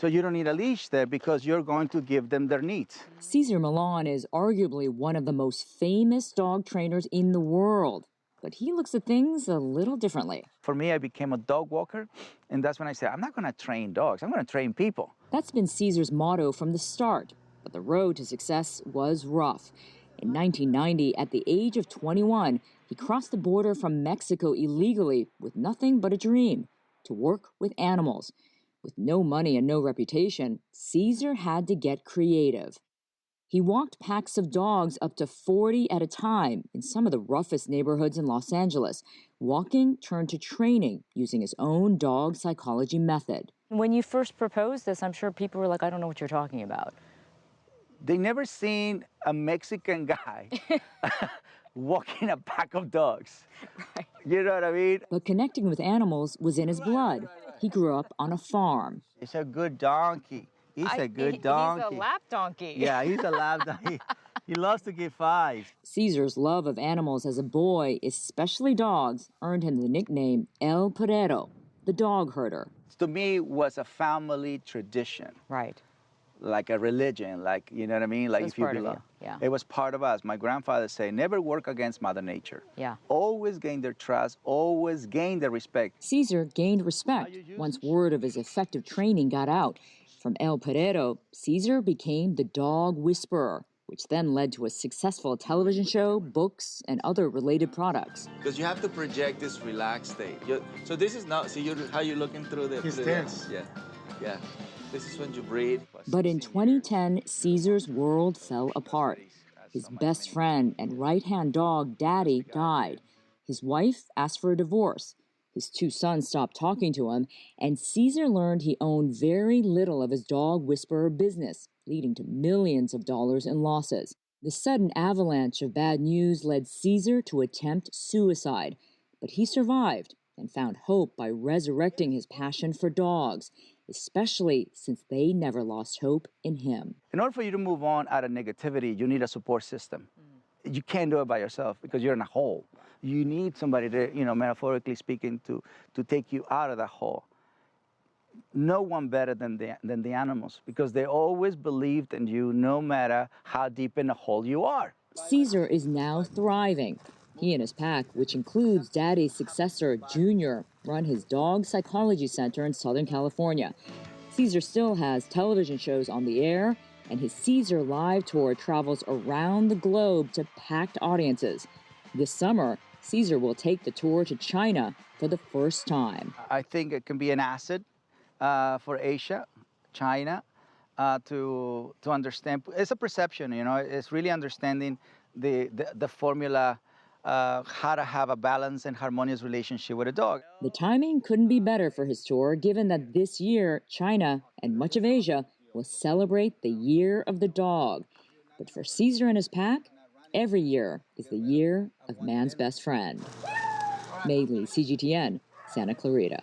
So you don't need a leash there because you're going to give them their needs. Cesar Millan is arguably one of the most famous dog trainers in the world, but he looks at things a little differently. For me, I became a dog walker, and that's when I said, I'm not going to train dogs, I'm going to train people. That's been Cesar's motto from the start, but the road to success was rough. In 1990, at the age of 21, he crossed the border from Mexico illegally with nothing but a dream: to work with animals. With no money and no reputation, Cesar had to get creative. He walked packs of dogs up to 40 at a time in some of the roughest neighborhoods in Los Angeles. Walking turned to training using his own dog psychology method. When you first proposed this, I'm sure people were like, I don't know what you're talking about. They never seen a Mexican guy walking a pack of dogs. Right. You know what I mean? But connecting with animals was in his blood. He grew up on a farm. It's a good donkey. He's a good donkey. He's a lap donkey. Yeah, he's a lap donkey. He loves to give fives. Cesar's love of animals as a boy, especially dogs, earned him the nickname El Perrero, the dog herder. To me, it was a family tradition. Right. Like a religion, like, you know what I mean? Like, It was if you part of belong. you, yeah. It was part of us. My grandfather said, never work against Mother Nature. Yeah. Always gain their trust, always gain their respect. Cesar gained respect once word of his effective training got out. From El Perrero, Cesar became the dog whisperer, which then led to a successful television show, books, and other related products. Because you have to project this relaxed state. So this is not, see how you're looking through the... He's tense. Yeah, yeah. This is when you breathe. But in 2010, Cesar's world fell apart. His best friend and right-hand dog, Daddy, died. His wife asked for a divorce. His two sons stopped talking to him, and Cesar learned he owned very little of his dog whisperer business, leading to millions of dollars in losses. The sudden avalanche of bad news led Cesar to attempt suicide, but he survived and found hope by resurrecting his passion for dogs, especially since they never lost hope in him. In order for you to move on out of negativity, you need a support system. You can't do it by yourself because you're in a hole. You need somebody to, metaphorically speaking, to take you out of that hole. No one better than the animals, because they always believed in you no matter how deep in the hole you are. Cesar is now thriving. He and his pack, which includes Daddy's successor, Junior, run his dog psychology center in Southern California. Cesar still has television shows on the air, and his Cesar Live tour travels around the globe to packed audiences. This summer, Cesar will take the tour to China for the first time. I think it can be an asset for Asia, China, to understand. It's a perception, it's really understanding the formula, how to have a balanced and harmonious relationship with a dog. The timing couldn't be better for his tour, given that this year, China and much of Asia will celebrate the Year of the Dog. But for Cesar and his pack, every year is the year of man's best friend. May Lee, CGTN, Santa Clarita.